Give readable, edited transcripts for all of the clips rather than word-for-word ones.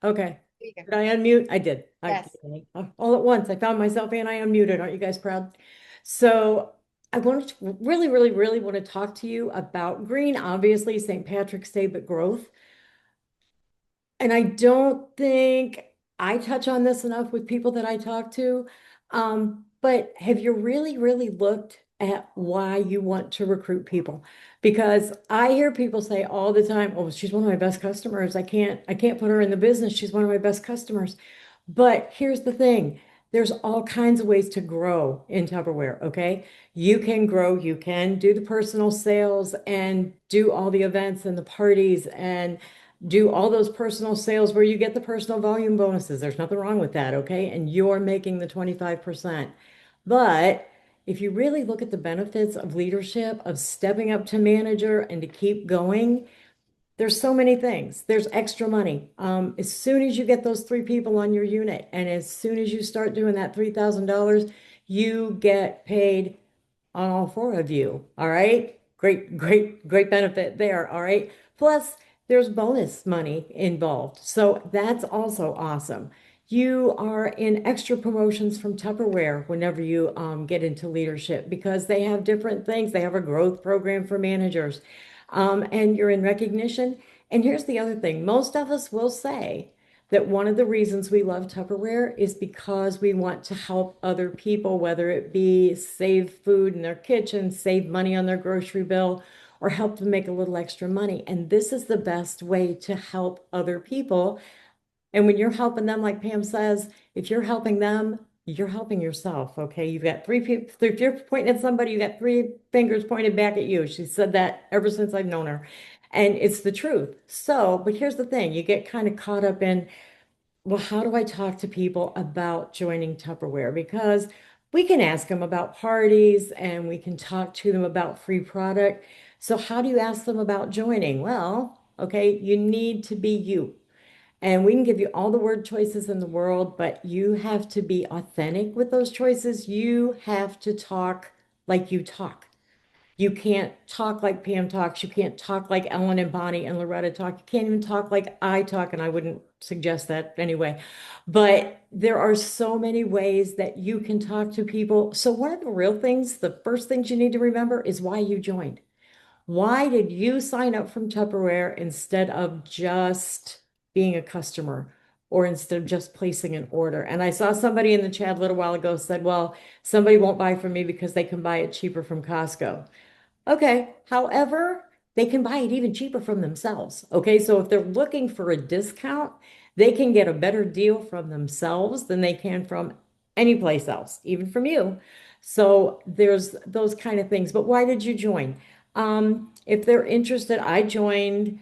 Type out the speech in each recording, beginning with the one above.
Okay. There you go. Did I unmute? I did. Yes. All at once. I found myself and I unmuted. Aren't you guys proud? So I wanted to really, really, really want to talk to you about green, obviously, St. Patrick's Day, but growth. And I don't think I touch on this enough with people that I talk to. But have you really, really looked at why you want to recruit people? Because I hear people say all the time, "Oh, she's one of my best customers. I can't put her in the business. She's one of my best customers." But here's the thing. There's all kinds of ways to grow in Tupperware, okay? You can grow, you can do the personal sales and do all the events and the parties and do all those personal sales where you get the personal volume bonuses. There's nothing wrong with that, okay? And you're making the 25%. But if you really look at the benefits of leadership, of stepping up to manager and to keep going, there's so many things. There's extra money. As soon as you get those three people on your unit, and as soon as you start doing that $3,000, you get paid on all four of you. All right. Great, great, great benefit there. All right. Plus, there's bonus money involved. So that's also awesome. You are in extra promotions from Tupperware whenever you get into leadership because they have different things. They have a growth program for managers, and you're in recognition. And here's the other thing. Most of us will say that one of the reasons we love Tupperware is because we want to help other people, whether it be save food in their kitchen, save money on their grocery bill, or help them make a little extra money. And this is the best way to help other people. And when you're helping them, like Pam says, if you're helping them, you're helping yourself. Okay. You've got three people. If you're pointing at somebody, you got three fingers pointed back at you. She said that ever since I've known her. And it's the truth. So, but here's the thing, you get kind of caught up in, well, how do I talk to people about joining Tupperware? Because we can ask them about parties and we can talk to them about free product. So, how do you ask them about joining? Well, okay, you need to be you. And we can give you all the word choices in the world, but you have to be authentic with those choices. You have to talk like you talk. You can't talk like Pam talks. You can't talk like Ellen and Bonnie and Loretta talk. You can't even talk like I talk, and I wouldn't suggest that anyway. But there are so many ways that you can talk to people. So one of the real things, the first things you need to remember is why you joined. Why did you sign up from Tupperware instead of just being a customer or instead of just placing an order? And I saw somebody in the chat a little while ago said, well, somebody won't buy from me because they can buy it cheaper from Costco. Okay. However, they can buy it even cheaper from themselves. Okay. So if they're looking for a discount, they can get a better deal from themselves than they can from any place else, even from you. So there's those kind of things. But why did you join? If they're interested, I joined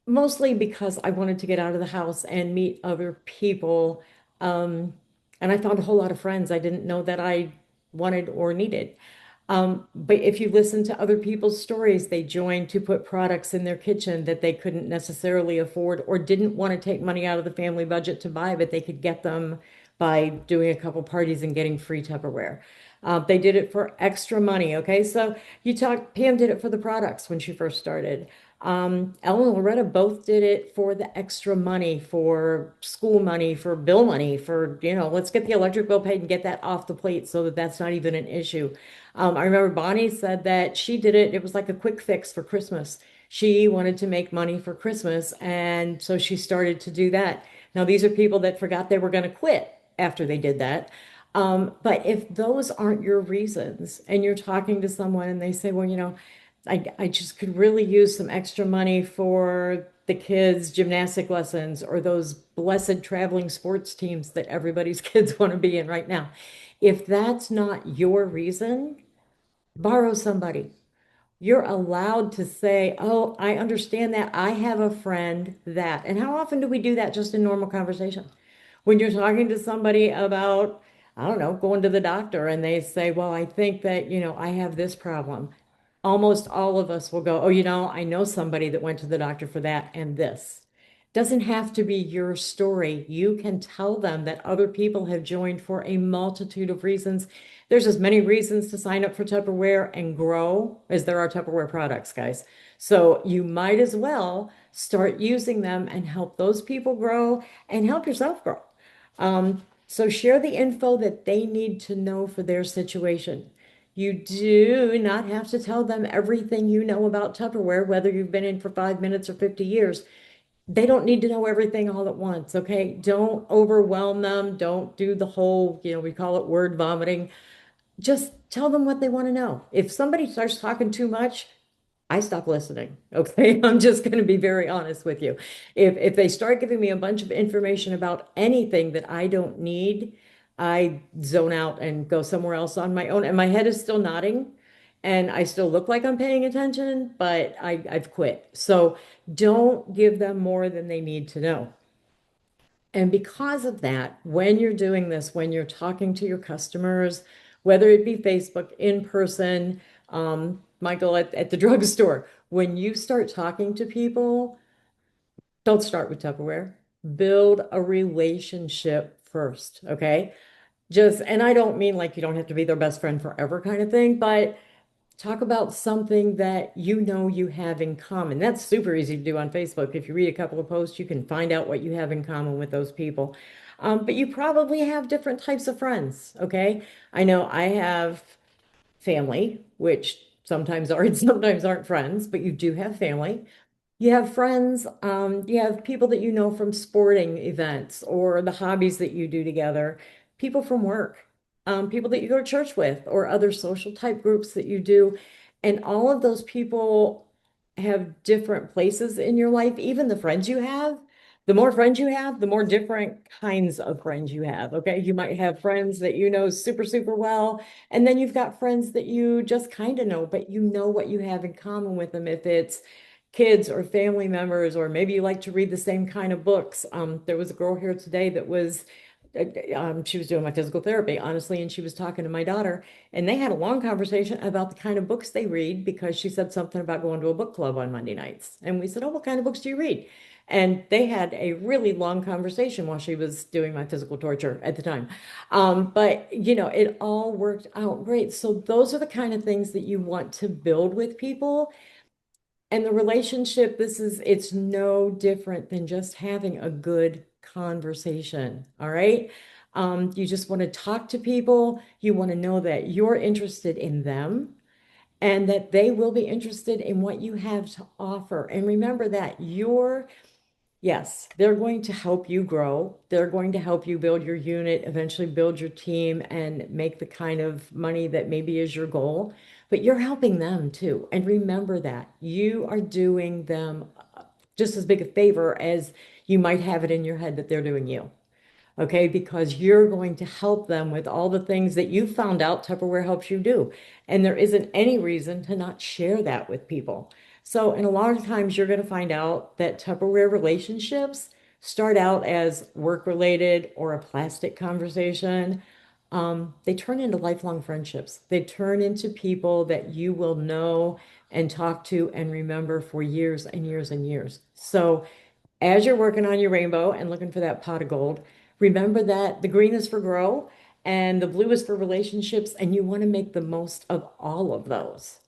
mostly because I wanted to get out of the house and meet other people. Um, and I found a whole lot of friends I didn't know that I wanted or needed. But if you listen to other people's stories, they joined to put products in their kitchen that they couldn't necessarily afford or didn't want to take money out of the family budget to buy, but they could get them by doing a couple parties and getting free Tupperware. They did it for extra money. Okay. So Pam did it for the products when she first started. Ellen and Loretta both did it for the extra money, for school money, for bill money, for, let's get the electric bill paid and get that off the plate so that that's not even an issue. I remember Bonnie said that she did it. It was like a quick fix for Christmas. She wanted to make money for Christmas, and so she started to do that. Now, these are people that forgot they were going to quit after they did that. But if those aren't your reasons and you're talking to someone and they say, well, I just could really use some extra money for the kids' gymnastic lessons or those blessed traveling sports teams that everybody's kids want to be in right now. If that's not your reason, borrow somebody. You're allowed to say, oh, I understand that. I have a friend that. And how often do we do that just in normal conversation? When you're talking to somebody about, I don't know, going to the doctor and they say, well, I think that, I have this problem. Almost all of us will go, oh, I know somebody that went to the doctor for that and this. Doesn't have to be your story. You can tell them that other people have joined for a multitude of reasons. There's as many reasons to sign up for Tupperware and grow as there are Tupperware products, guys. So you might as well start using them and help those people grow and help yourself grow. So share the info that they need to know for their situation. You do not have to tell them everything you know about Tupperware, whether you've been in for 5 minutes or 50 years. They don't need to know everything all at once, okay? Don't overwhelm them. Don't do the whole, we call it word vomiting. Just tell them what they want to know. If somebody starts talking too much, I stop listening. Okay. I'm just going to be very honest with you. If they start giving me a bunch of information about anything that I don't need, I zone out and go somewhere else on my own. And my head is still nodding and I still look like I'm paying attention, but I've quit. So don't give them more than they need to know. And because of that, when you're doing this, when you're talking to your customers, whether it be Facebook, in person, Michael, at the drugstore, when you start talking to people, don't start with Tupperware. Build a relationship first, okay? And I don't mean like you don't have to be their best friend forever kind of thing, but talk about something that you know you have in common. That's super easy to do on Facebook. If you read a couple of posts, you can find out what you have in common with those people. But you probably have different types of friends, okay? I know I have family, which sometimes are and sometimes aren't friends, but you do have family. You have friends, you have people that you know from sporting events or the hobbies that you do together, people from work, people that you go to church with, or other social type groups that you do. And all of those people have different places in your life, even the friends you have. The more friends you have, the more different kinds of friends you have. Okay. You might have friends that you know super, super well. And then you've got friends that you just kind of know, but you know what you have in common with them. If it's kids or family members, or maybe you like to read the same kind of books. There was a girl here today that was, she was doing my physical therapy, honestly, and she was talking to my daughter, and they had a long conversation about the kind of books they read because she said something about going to a book club on Monday nights. And we said, "Oh, what kind of books do you read?" And they had a really long conversation while she was doing my physical torture at the time. But it all worked out great. So those are the kind of things that you want to build with people. And the relationship, it's no different than just having a good conversation. All right. You just want to talk to people. You want to know that you're interested in them and that they will be interested in what you have to offer. And remember that yes, they're going to help you grow. They're going to help you build your unit, eventually build your team and make the kind of money that maybe is your goal. But you're helping them too. And remember that you are doing them just as big a favor as you might have it in your head that they're doing you. Okay, because you're going to help them with all the things that you found out Tupperware helps you do. And there isn't any reason to not share that with people. So, and a lot of times you're going to find out that Tupperware relationships start out as work related or a plastic conversation. They turn into lifelong friendships. They turn into people that you will know and talk to and remember for years and years and years. So, as you're working on your rainbow and looking for that pot of gold, remember that the green is for grow and the blue is for relationships, and you want to make the most of all of those.